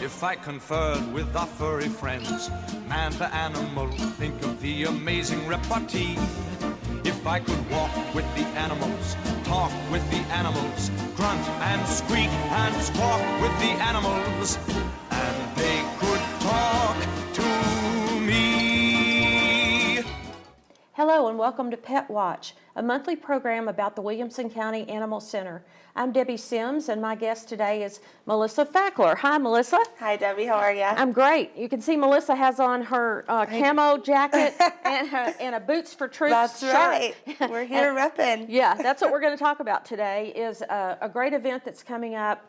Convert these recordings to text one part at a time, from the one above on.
If I conferred with our furry friends, man to animal, think of the amazing repartee. If I could walk with the animals, talk with the animals, grunt and squeak and squawk with the animals, and they could talk to me. Hello and welcome to Pet Watch, a monthly program about the Williamson County Animal Center. I'm Debbie Sims, and my guest today is Melissa Fackler. Hi, Melissa. Hi, Debbie. How are you? I'm great. You can see Melissa has on her camo jacket and a Boots for Troops That's shirt. right. We're here repping. Yeah, that's what we're going to talk about today is a great event that's coming up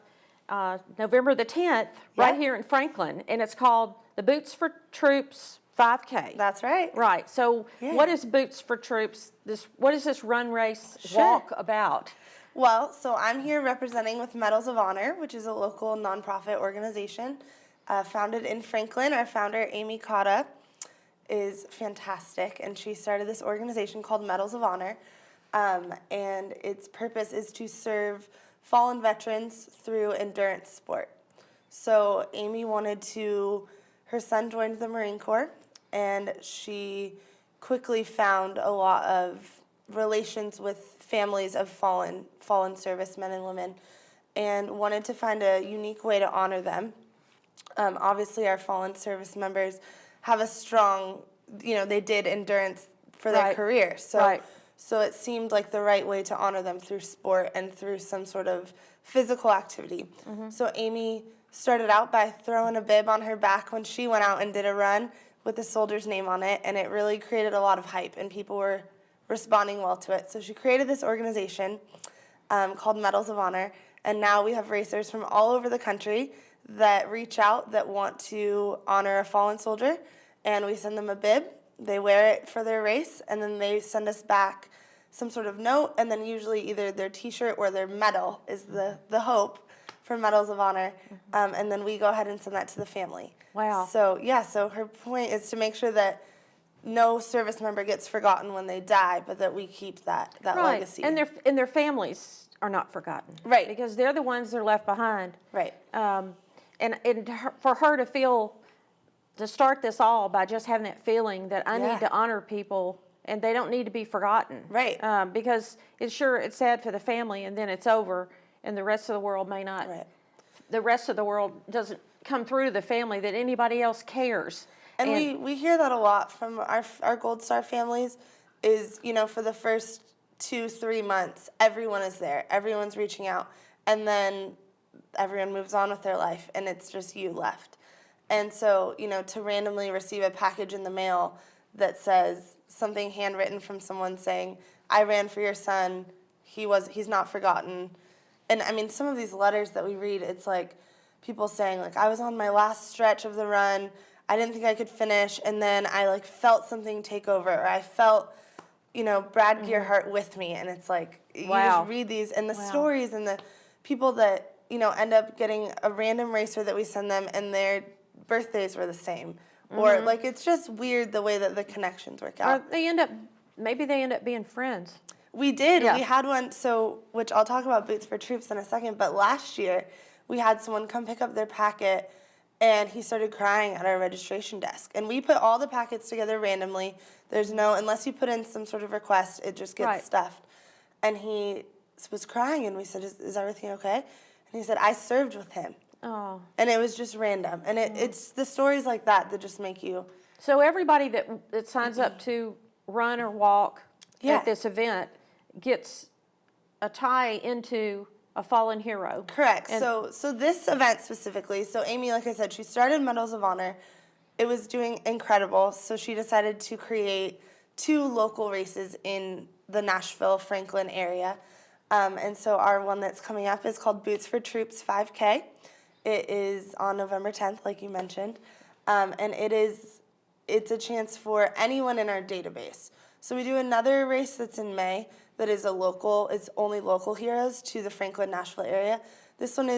November the 10th right here in Franklin, and it's called the Boots for Troops 5K. That's right. Right. So what is Boots for Troops? What is this run, race, walk about? Well, so I'm here representing with Medals of Honor, which is a local nonprofit organization founded in Franklin. Our founder, Amy Cotta, is fantastic, and she started this organization called Medals of Honor, and its purpose is to serve fallen veterans through endurance sport. So Amy her son joined the Marine Corps, and she quickly found a lot of relations with families of fallen servicemen and women, and wanted to find a unique way to honor them. Obviously, our fallen service members have a strong, they did endurance for their career. So it seemed like the right way to honor them through sport and through some sort of physical activity. So Amy started out by throwing a bib on her back when she went out and did a run with a soldier's name on it, and it really created a lot of hype, and people were responding well to it. So she created this organization called Medals of Honor, and now we have racers from all over the country that reach out that want to honor a fallen soldier, and we send them a bib. They wear it for their race, and then they send us back some sort of note, and then usually either their t-shirt or their medal is the hope for Medals of Honor, and then we go ahead and send that to the family. Wow. So so her point is to make sure that no service member gets forgotten when they die, but that we keep that legacy. And their families are not forgotten. Right. Because they're the ones that are left behind. Right. For her to start this all by just having that feeling that I need to honor people and they don't need to be forgotten. Right. Because it's sad for the family, and then it's over, and the rest of the world may not. Right. The rest of the world doesn't come through to the family that anybody else cares. And we hear that a lot from our Gold Star families is, for the first 2-3 months, everyone is there. Everyone's reaching out. And then everyone moves on with their life, and it's just you left. And so, to randomly receive a package in the mail that says something handwritten from someone saying, I ran for your son, he's not forgotten. And, I mean, some of these letters that we read, it's like people saying, like, I was on my last stretch of the run, I didn't think I could finish, and then I felt something take over, or I felt, Brad Gearhart with me, and it's like, you just read these, and the stories, and the people that, end up getting a random racer that we send them, and their birthdays were the same, or, it's just weird the way that the connections work out. Or maybe they end up being friends. We did. Yeah. We had one, which I'll talk about Boots for Troops in a second, but last year, we had someone come pick up their packet, and he started crying at our registration desk. And we put all the packets together randomly. Unless you put in some sort of request, it just gets stuffed. And he was crying, and we said, is everything okay? And he said, I served with him. Oh. And it was just random. And it's the stories like that just make you... So everybody that signs up to run or walk at this event gets a tie into a fallen hero. Correct. So this event specifically, so Amy, like I said, she started Medals of Honor. It was doing incredible, so she decided to create 2 local races in the Nashville-Franklin area. And so our one that's coming up is called Boots for Troops 5K. It is on November 10th, like you mentioned. And it's a chance for anyone in our database. So we do another race that's in May that is it's only local heroes to the Franklin-Nashville area. This one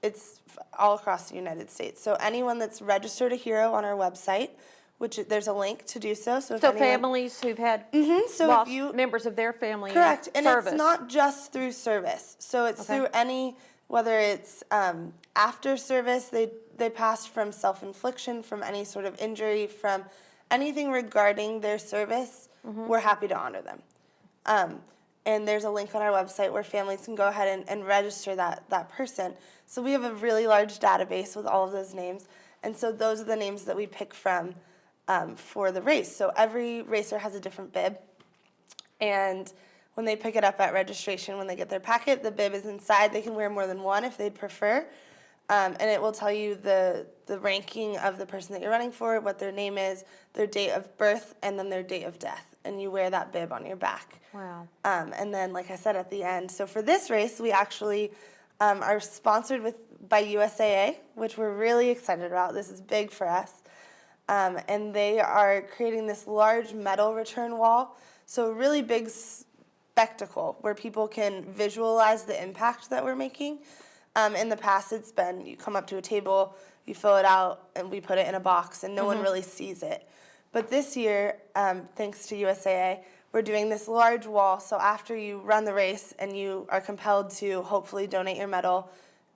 it's all across the United States. So anyone that's registered a hero on our website, which there's a link to do so. So families who've had lost members of their family correct, and service. it's not just through service. So it's through any whether it's after service, they passed from self-infliction, from any sort of injury, from anything regarding their service, we're happy to honor them. And there's a link on our website where families can go ahead and register that person. So we have a really large database with all of those names. And so those are the names that we pick from for the race. So every racer has a different bib. And when they pick it up at registration, when they get their packet, the bib is inside. They can wear more than one if they'd prefer. And it will tell you the ranking of the person that you're running for, what their name is, their date of birth, and then their date of death. And you wear that bib on your back. Wow. And then, like I said, at the end. So for this race, we actually are sponsored by USAA, which we're really excited about. This is big for us. And they are creating this large medal return wall. So a really big spectacle where people can visualize the impact that we're making. In the past, it's been you come up to a table, you fill it out, and we put it in a box, and no one really sees it. But this year, thanks to USAA, we're doing this large wall. So after you run the race and you are compelled to hopefully donate your medal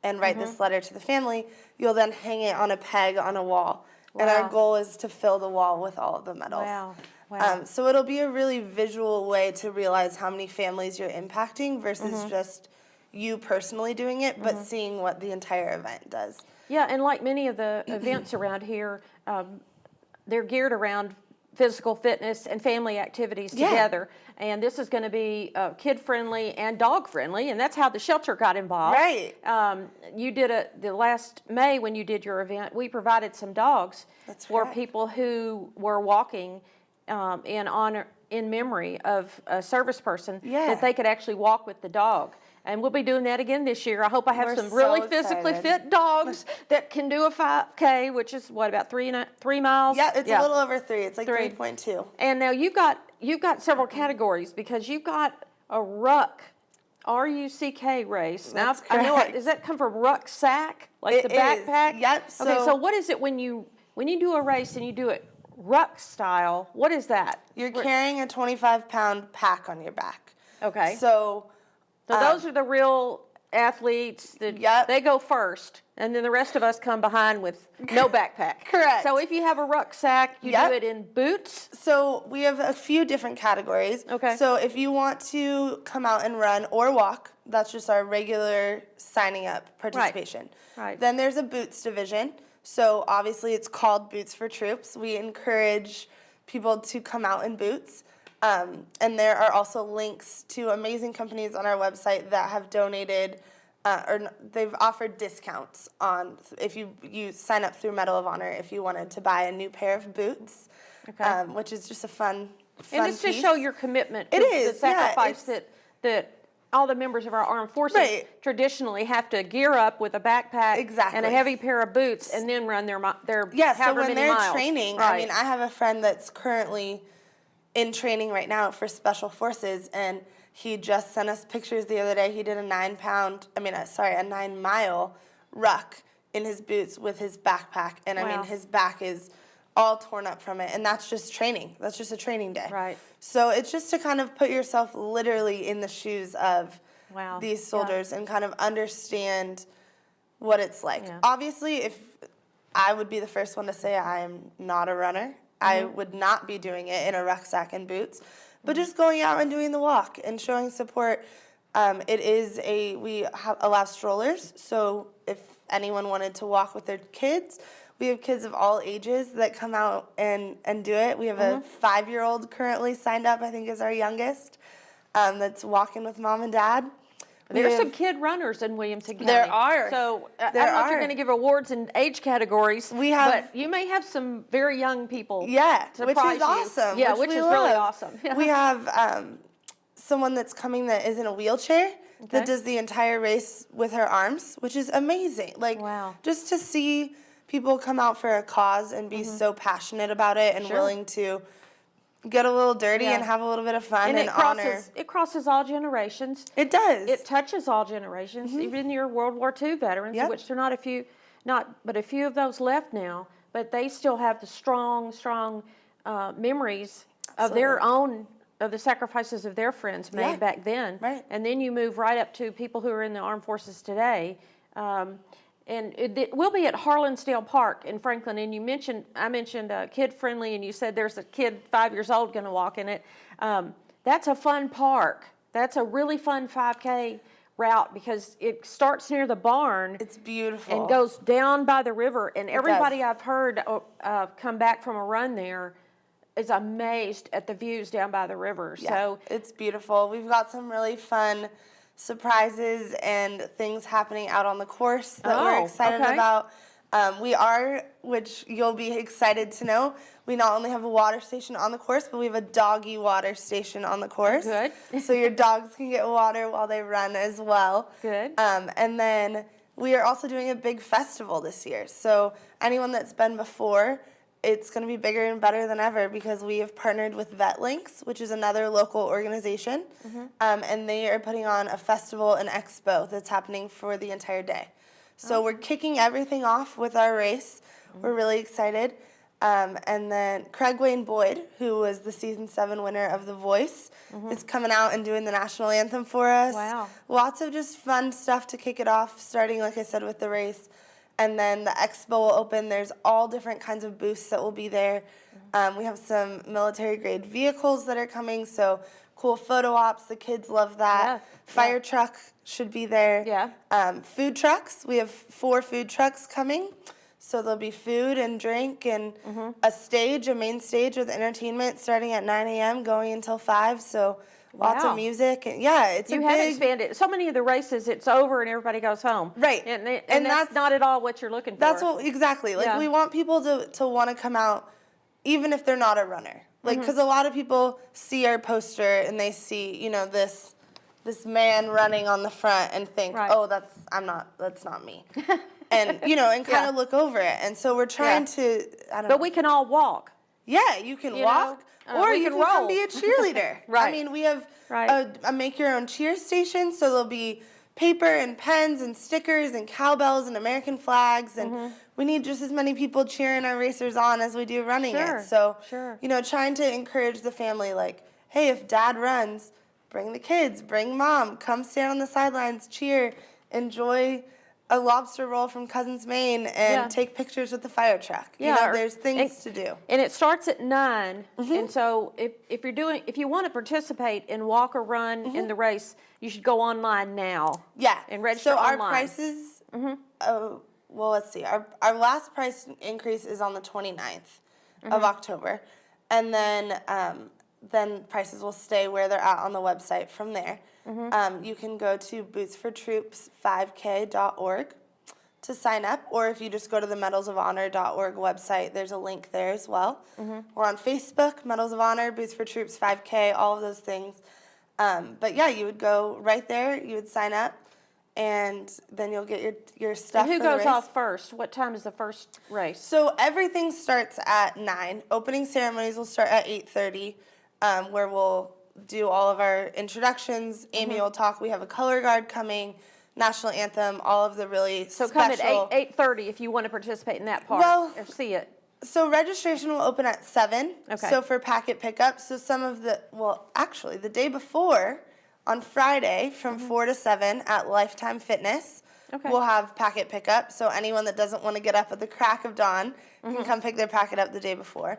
and write this letter to the family, you'll then hang it on a peg on a wall. Wow. And our goal is to fill the wall with all of the medals. Wow. Wow. So it'll be a really visual way to realize how many families you're impacting versus just you personally doing it, but seeing what the entire event does. Yeah, and like many of the events around here, they're geared around physical fitness and family activities together. And this is going to be kid-friendly and dog-friendly, and that's how the shelter got involved. Right. You did the last May when you did your event, we provided some dogs for people who were walking in memory of a service person that they could actually walk with the dog. And we'll be doing that again this year. I hope I have some really physically fit dogs that can do a 5K, which is what, about 3 miles? Yeah, it's a little over 3. It's like 3.2. And now you've got several categories because you've got a RUCK, RUCK race. Now I know does that come from rucksack, like the backpack? Yep. Okay, so what is it when you do a race and you do it RUCK style? What is that? You're carrying a 25-pound pack on your back. Okay. So those are the real athletes. They go first, and then the rest of us come behind with no backpack. Correct. So if you have a rucksack, you do it in boots? So we have a few different categories. Okay. So if you want to come out and run or walk, that's just our regular signing up participation. Right. Then there's a boots division. So obviously it's called Boots for Troops. We encourage people to come out in boots. And there are also links to amazing companies on our website that have donated, or they've offered discounts on if you sign up through Medal of Honor if you wanted to buy a new pair of boots, which is just a fun and it's to show your commitment to the sacrifice that all the members of our armed forces traditionally have to gear up with a backpack and a heavy pair of boots and then run their so when they're miles. Training, I mean, I have a friend that's currently in training right now for Special Forces, and he just sent us pictures the other day. He did a 9-mile ruck in his boots with his backpack, and I mean, his back is all torn up from it, and that's just training. That's just a training day. Right. So it's just to kind of put yourself literally in the shoes of these soldiers and kind of understand what it's like. Yeah. Obviously, if I would be the first one to say I am not a runner. I would not be doing it in a rucksack and boots, but just going out and doing the walk and showing support. We allow strollers, so if anyone wanted to walk with their kids, we have kids of all ages that come out and do it. We have a 5-year-old currently signed up, I think is our youngest, that's walking with mom and dad. There's some kid runners in Williamson County. There are. So I don't know if you're going to give awards in age categories. But you may have some very young people. Yeah, which is awesome. Yeah, which is really awesome. We have someone that's coming that is in a wheelchair that does the entire race with her arms, which is amazing. Like, just to see people come out for a cause and be so passionate about it and willing to get a little dirty and have a little bit of fun and honor. It crosses all generations. It does. It touches all generations, even your World War II veterans, of which there are not a few of those left now, but they still have the strong memories of their own of the sacrifices of their friends made back then. Right. And then you move right up to people who are in the armed forces today. And we'll be at Harlansdale Park in Franklin. And I mentioned kid friendly, and you said there's a kid 5 years old going to walk in it. That's a fun park. That's a really fun 5K route because it starts near the barn. It's beautiful. And goes down by the river. And everybody I've heard come back from a run there is amazed at the views down by the river. Yeah, So it's beautiful. We've got some really fun surprises and things happening out on the course that we're excited about. We are, which you'll be excited to know, we not only have a water station on the course, but we have a doggy water station on the course. Good. So your dogs can get water while they run as well. Good. And then we are also doing a big festival this year. So anyone that's been before, it's going to be bigger and better than ever because we have partnered with VetLinks, which is another local organization, and they are putting on a festival and expo that's happening for the entire day. So we're kicking everything off with our race. We're really excited. And then Craig Wayne Boyd, who was the season 7 winner of The Voice, is coming out and doing the national anthem for us. Wow. Lots of just fun stuff to kick it off, starting, like I said, with the race. And then the expo will open. There's all different kinds of booths that will be there. We have some military-grade vehicles that are coming, so cool photo ops. The kids love that. Yeah. Fire truck should be there. Yeah. Food trucks. We have 4 food trucks coming. So there'll be food and drink and a main stage with entertainment starting at 9 a.m. going until 5. So lots of music. And You have expanded. So many of the races, it's over and everybody goes home. Right. And that's not at all what you're looking for. That's what, exactly. Like, we want people to want to come out even if they're not a runner. Like, because a lot of people see our poster and they see, this man running on the front and think, oh, that's not me. And, and kind of look over it. And so we're trying to, But we can all walk. Yeah, you can walk, or you can come be a cheerleader. Right. I mean, we have a make-your-own cheer station, so there'll be paper and pens and stickers and cowbells and American flags, and we need just as many people cheering our racers on as we do running it. So, trying to encourage the family, like, hey, if Dad runs, bring the kids, bring Mom, come stand on the sidelines, cheer, enjoy a lobster roll from Cousins, Maine, and take pictures with the fire truck. There's things to do. And it starts at 9. And so if you want to participate and walk or run in the race, you should go online now. Yeah. And register So online. our prices, let's see. Our last price increase is on the 29th of October. And then prices will stay where they're at on the website from there. You can go to bootsfortroops5k.org to sign up, or if you just go to the medalsofhonor.org website, there's a link there as well. We're on Facebook, Medals of Honor, Boots for Troops 5K, all of those things. But yeah, you would go right there, you would sign up, and then you'll get your stuff. And who for the goes race. off first? What time is the first race? So everything starts at 9. Opening ceremonies will start at 8:30, where we'll do all of our introductions. Amy will talk. We have a color guard coming, national anthem, all of the really So special. come at 8:30 if you want to participate in that part or see it. So registration will open at 7. Okay. So for packet pickup, so some of the, actually the day before, on Friday from 4 to 7 at Lifetime Fitness, we'll have packet pickup. So anyone that doesn't want to get up at the crack of dawn can come pick their packet up the day before.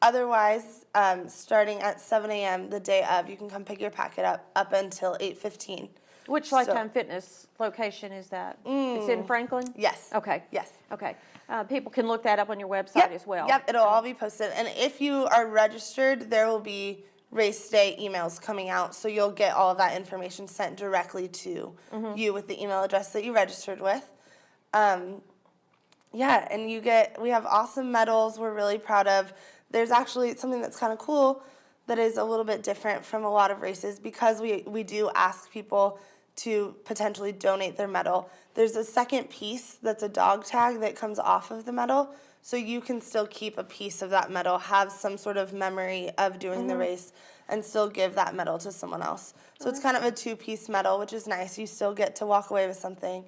Otherwise, starting at 7 a.m. the day of, you can come pick your packet up until 8:15. Which Lifetime Fitness location is that? It's in Franklin? Yes. Okay. Yes. Okay. People can look that up on your website as well. Yep, it'll all be posted. And if you are registered, there will be race day emails coming out, so you'll get all of that information sent directly to you with the email address that you registered with. And we have awesome medals we're really proud of. There's actually something that's kind of cool that is a little bit different from a lot of races because we do ask people to potentially donate their medal. There's a second piece that's a dog tag that comes off of the medal, so you can still keep a piece of that medal, have some sort of memory of doing the race, and still give that medal to someone else. So it's kind of a 2-piece medal, which is nice. You still get to walk away with something.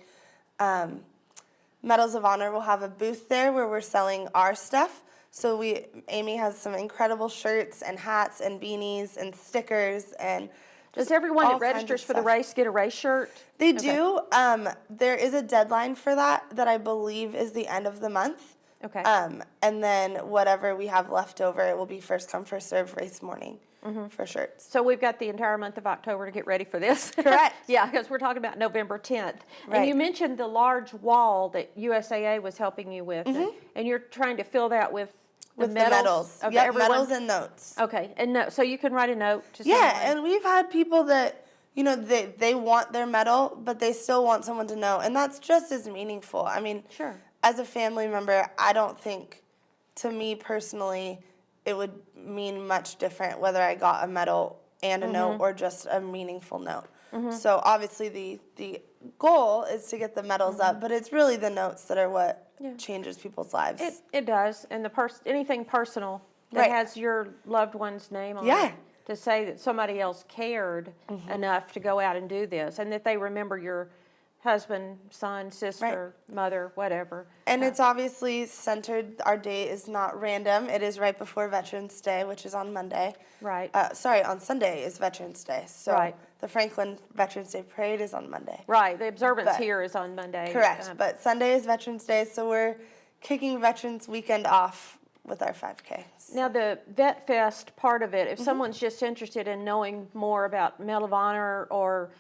Medals of Honor will have a booth there where we're selling our stuff. So Amy has some incredible shirts and hats and beanies and stickers and Does everyone all that kinds registers of for the stuff. race get a race shirt? They Okay. do. There is a deadline for that I believe is the end of the month. Okay. And then whatever we have left over, it will be first come, first serve race morning for shirts. So we've got the entire month of October to get ready for this. Correct. Yeah, because we're talking about November 10th. And Right. you mentioned the large wall that USAA was helping you with, and you're trying to fill that with the medals of Yep, everyone. medals and notes. Okay, and so you can write a note to someone. Yeah, and we've had people that, they want their medal, but they still want someone to know, and that's just as meaningful. I mean, Sure. as a family member, I don't think, to me personally, it would mean much different whether I got a medal and a note or just a meaningful note. So obviously the goal is to get the medals up, but it's really the notes that are what changes people's lives. It does, and anything personal that Right. has your loved one's name on Yeah. it, to say that somebody else cared enough to go out and do this, and that they remember your husband, son, sister, mother, whatever. And it's obviously centered, our date is not random. It is right before Veterans Day, which is on Monday. Right. On Sunday is Veterans Day. So Right. the Franklin Veterans Day Parade is on Monday. Right, the observance But- here is on Monday. Correct. But Sunday is Veterans Day, so we're kicking Veterans Weekend off with our 5K. Now, the Vet Fest part of it, if Mm-hmm. someone's just interested in knowing more about Medal of Honor or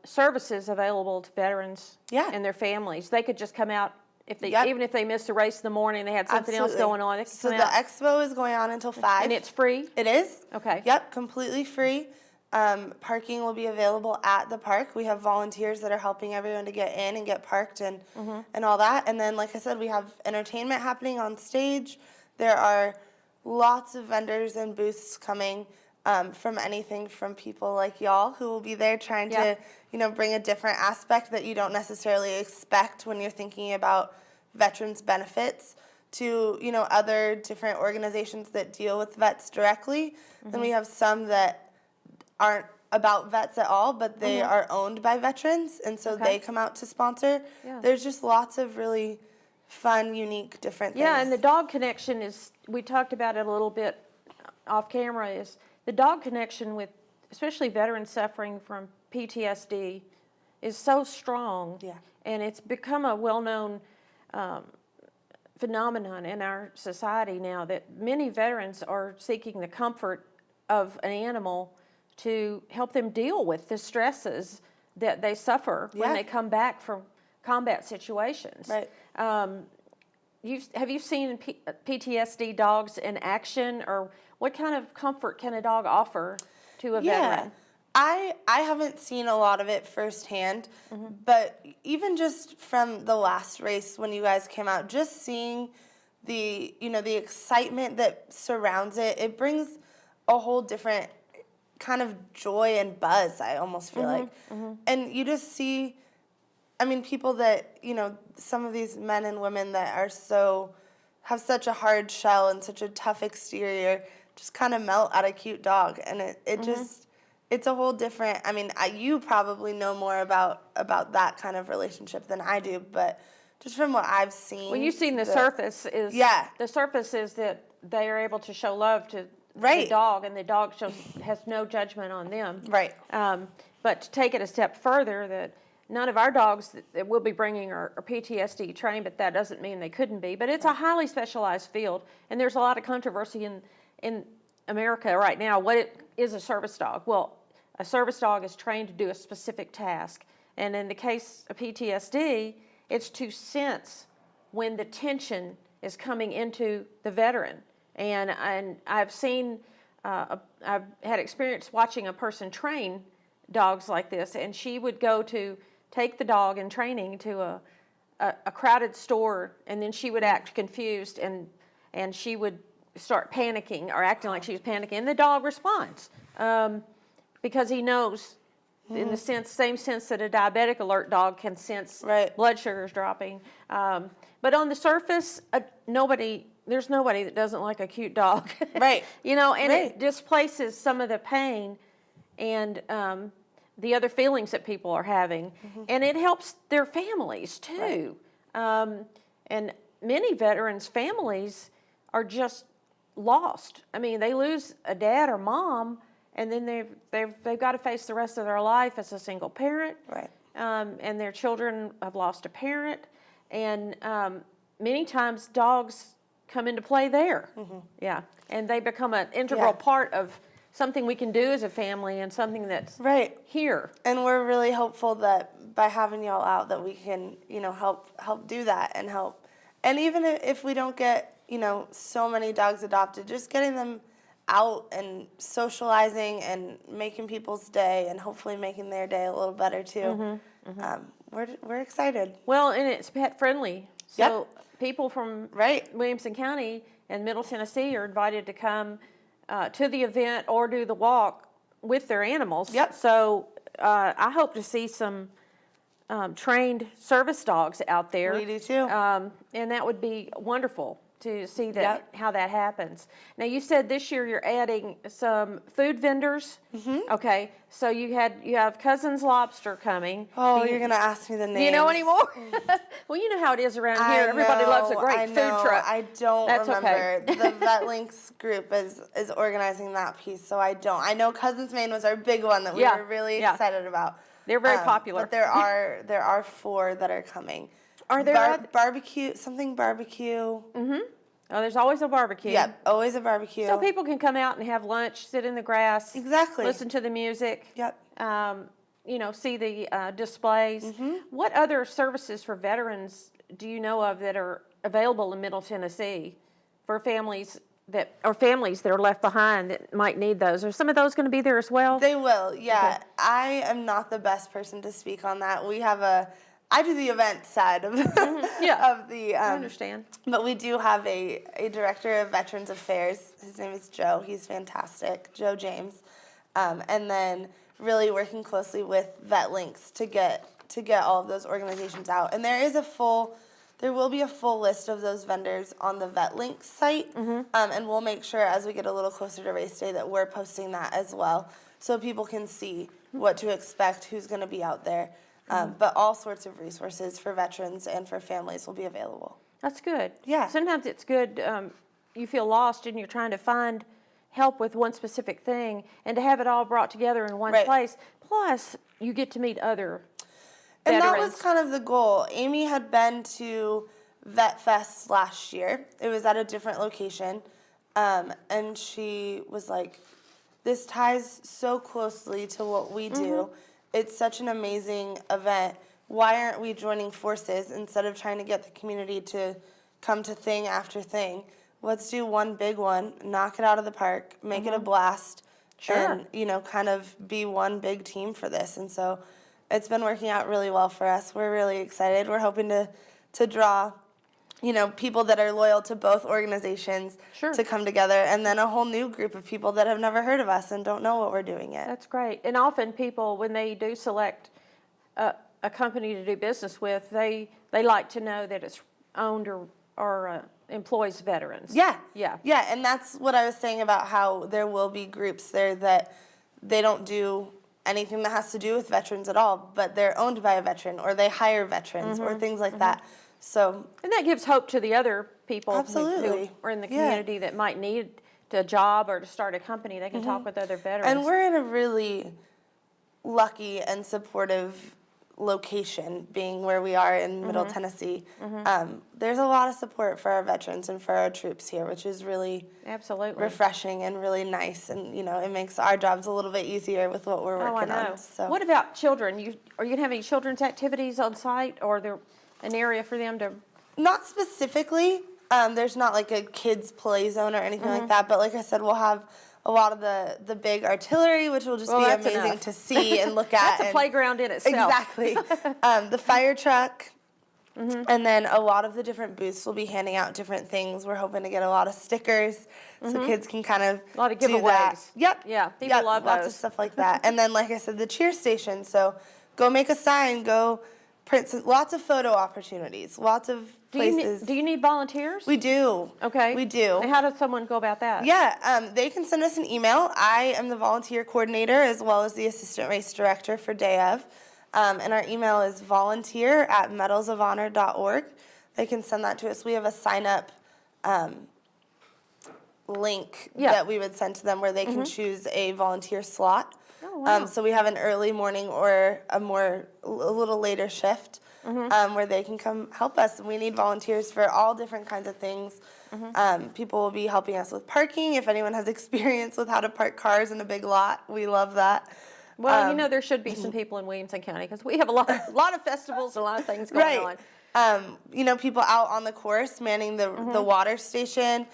services available to veterans Yeah. and their families, they could just come out, Yep. even if they missed a race in the morning, they had something else Absolutely. going on, they could So come the out. expo is going on until 5. And it's free? It is. Okay. Yep, completely free. Parking will be available at the park. We have volunteers that are helping everyone to get in and get parked and all that. And then, like I said, we have entertainment happening on stage. There are lots of vendors and booths coming from anything from people like y'all who will be there trying Yeah. to, bring a different aspect that you don't necessarily expect when you're thinking about veterans benefits to, other different organizations that deal with vets directly. Then we have some that aren't about vets at all, but they are owned by veterans, and so they come out to sponsor. Yeah. There's just lots of really fun, unique, different things. Yeah, and the dog connection is, we talked about it a little bit off camera, is the dog connection with, especially veterans suffering from PTSD, is so strong. Yeah. And it's become a well-known phenomenon in our society now that many veterans are seeking the comfort of an animal to help them deal with the stresses that they suffer when Yeah. they come back from combat situations. Right. Have you seen PTSD dogs in action, or what kind of comfort can a dog offer to a veteran? I haven't seen a lot of it firsthand, but even just from the last race when you guys came out, just seeing the excitement that surrounds it, it brings a whole different kind of joy and buzz, I almost feel like. And you just see, people that, some of these men and women that have such a hard shell and such a tough exterior just kind of melt at a cute dog. And it just, it's a whole different, you probably know more about that kind of relationship than I do, but just from what I've seen. Well, you've seen the surface is, the surface is that they are able to show love to the dog, and the dog has no judgment on them. Right. But to take it a step further, that none of our dogs that we'll be bringing are PTSD trained, but that doesn't mean they couldn't be. But it's a highly specialized field, and there's a lot of controversy in America right now. What is a service dog? Well, a service dog is trained to do a specific task. And in the case of PTSD, it's to sense when the tension is coming into the veteran. And I've seen, I've had experience watching a person train dogs like this, and she would go to take the dog in training to a crowded store, and then she would act confused, and she would start panicking or acting like she was panicking, and the dog responds because he knows, in the same sense that a diabetic alert dog can sense blood sugars dropping. But on the surface, there's nobody that doesn't like a cute dog. Right. And it displaces some of the pain and the other feelings that people are having. And it helps their families too. And many veterans' families are just lost. I mean, they lose a dad or mom, and then they've got to face the rest of their life as a single parent. Right. And their children have lost a parent, and many times dogs come into play there. Yeah, and they become an integral part of something we can do as a family and something that's here. And we're really hopeful that by having y'all out that we can, help do that and help. And even if we don't get, so many dogs adopted, just getting them out and socializing and making people's day and hopefully making their day a little better too. We're excited. Well, and it's pet friendly. So people from Williamson County and Middle Tennessee are invited to come to the event or do the walk with their animals. So I hope to see some trained service dogs out there. We do too. And that would be wonderful to see that how that happens. Now, you said this year you're adding some food vendors. Okay, so you have Cousin's Lobster coming. Oh, you're gonna ask me the names. Do you know any more? Well, you know how it is around here. Everybody loves a great food truck. I don't remember. Okay. The Vet Links group is organizing that piece, so I don't. I know Cousin's Maine was our big one that we were really excited about. They're very popular. But there are 4 that are coming. Are there barbecue? Oh, there's always a barbecue. Yep, always a barbecue. So people can come out and have lunch, sit in the grass. Exactly. Listen to the music. Yep. See the displays. What other services for veterans do you know of that are available in Middle Tennessee for families that are left behind that might need those? Are some of those going to be there as well? They will, yeah. Okay. I am not the best person to speak on that. I do the event side of, of the... I understand. But we do have a director of Veterans Affairs. His name is Joe. He's fantastic, Joe James. And then really working closely with Vet Links to get all of those organizations out. And there will be a full list of those vendors on the Vet Links site. And we'll make sure as we get a little closer to race day that we're posting that as well so people can see what to expect, who's going to be out there. But all sorts of resources for veterans and for families will be available. That's good. Yeah. Sometimes it's good, you feel lost and you're trying to find help with one specific thing, and to have it all brought together in one place. Plus, you get to meet other veterans. And that was kind of the goal. Amy had been to Vet Fest last year. It was at a different location. And she was like, this ties so closely to what we do. It's such an amazing event. Why aren't we joining forces instead of trying to get the community to come to thing after thing? Let's do one big one, knock it out of the park, make it a blast, and kind of be one big team for this. And so it's been working out really well for us. We're really excited. We're hoping to draw people that are loyal to both organizations to come together, and then a whole new group of people that have never heard of us and don't know what we're doing yet. That's great. And often people, when they do select a company to do business with, they like to know that it's owned or employs veterans. Yeah, and that's what I was saying about how there will be groups there that they don't do anything that has to do with veterans at all, but they're owned by a veteran, or they hire veterans, or things like that. So, and that gives hope to the other people who are in the community that might need a job or to start a company. They can talk with other veterans. And we're in a really lucky and supportive location, being where we are in Middle Tennessee. There's a lot of support for our veterans and for our troops here, which is really refreshing and really nice. And, it makes our jobs a little bit easier with what we're working on. So. What about children? Are you going to have any children's activities on site, or there an area for them to? Not specifically. There's not like a kids play zone or anything like that. But like I said, we'll have a lot of the big artillery, which will just be amazing to see and look at. That's a playground in itself. Exactly. The fire truck. And then a lot of the different booths will be handing out different things. We're hoping to get a lot of stickers so kids can kind of a lot of giveaways. Do that. Yep. Yeah, people love those. Lots of stuff like that. And then, like I said, the cheer station. So go make a sign, go print lots of photo opportunities, lots of places. Do you need volunteers? We do. Okay. We do. And how does someone go about that? Yeah, they can send us an email. I am the volunteer coordinator as well as the assistant race director for Day of. And our email is volunteer@medalsofhonor.org. They can send that to us. We have a sign-up link Yeah. that we would send to them where they can choose a volunteer slot. Oh, wow. So we have an early morning or a little later shift where they can come help us. And we need volunteers for all different kinds of things. People will be helping us with parking. If anyone has experience with how to park cars in a big lot, we love that. Well, there should be some people in Williamson County because we have a lot of festivals and a lot of things going on. People out on the course manning the water station.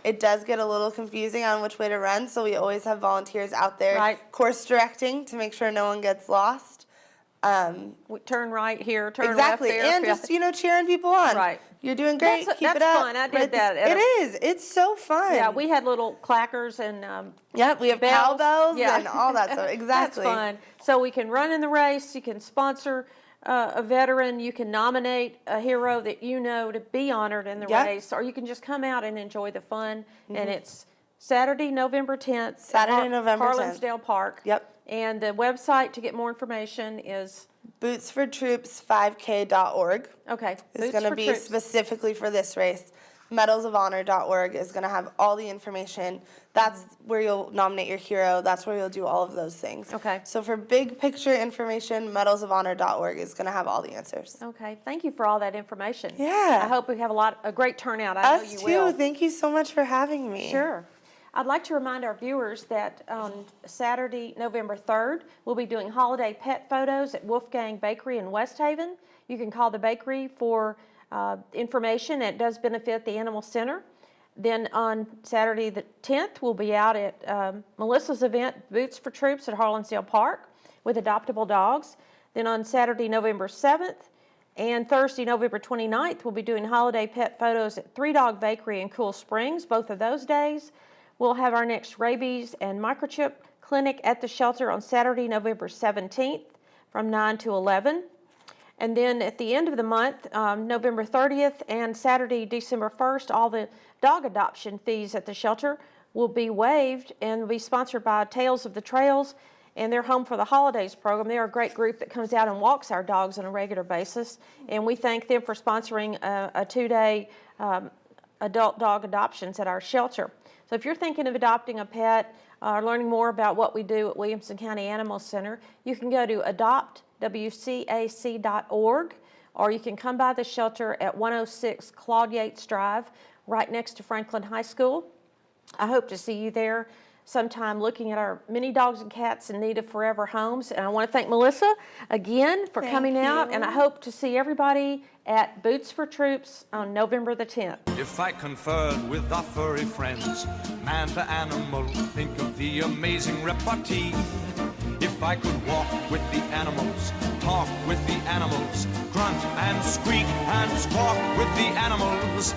It does get a little confusing on which way to run, so we always have volunteers out there course directing to make sure no one gets lost. We turn right here, turn Exactly, left there. and just cheering people on. Right. You're doing great. Keep it up. That's fun. I did that. It is. It's so fun. Yeah, we had little clackers and we have bells. Cowbells and all that stuff. Exactly. That's fun. So we can run in the race. You can sponsor a veteran. You can nominate a hero that you know to be honored in the race, or you can just come out and enjoy the fun. And it's Saturday, November 10th. Saturday, November 10th. Harlansdale Park. Yep. And the website to get more information is bootsfortroops5k.org. Okay. It's going to be specifically for this race. Medalsofhonor.org is going to have all the information. That's where you'll nominate your hero. That's where you'll do all of those things. Okay. So for big picture information, medalsofhonor.org is going to have all the answers. Okay. Thank you for all that information. Yeah. I hope we have a great turnout. I know you will. Us too. Thank you so much for having me. Sure. I'd like to remind our viewers that on Saturday, November 3rd, we'll be doing holiday pet photos at Wolfgang Bakery in West Haven. You can call the bakery for information. It does benefit the Animal Center. Then on Saturday the 10th, we'll be out at Melissa's event, Boots for Troops at Harlansdale Park with adoptable dogs. Then on Saturday, November 7th and Thursday, November 29th, we'll be doing holiday pet photos at Three Dog Bakery in Cool Springs, both of those days. We'll have our next rabies and microchip clinic at the shelter on Saturday, November 17th from 9 to 11. And then at the end of the month, November 30th and Saturday, December 1st, all the dog adoption fees at the shelter will be waived and will be sponsored by Tales of the Trails and their Home for the Holidays program. They're a great group that comes out and walks our dogs on a regular basis, and we thank them for sponsoring a 2-day adult dog adoptions at our shelter. So if you're thinking of adopting a pet or learning more about what we do at Williamson County Animal Center, you can go to adoptwcac.org, or you can come by the shelter at 106 Claude Yates Drive, right next to Franklin High School. I hope to see you there sometime looking at our many dogs and cats in need of forever homes. And I want to thank Melissa again for coming out, and I hope to see everybody at Boots for Troops on November the 10th. If I conferred with our furry friends, man to animal, think of the amazing repartee. If I could walk with the animals, talk with the animals, grunt and squeak and squawk with the animals,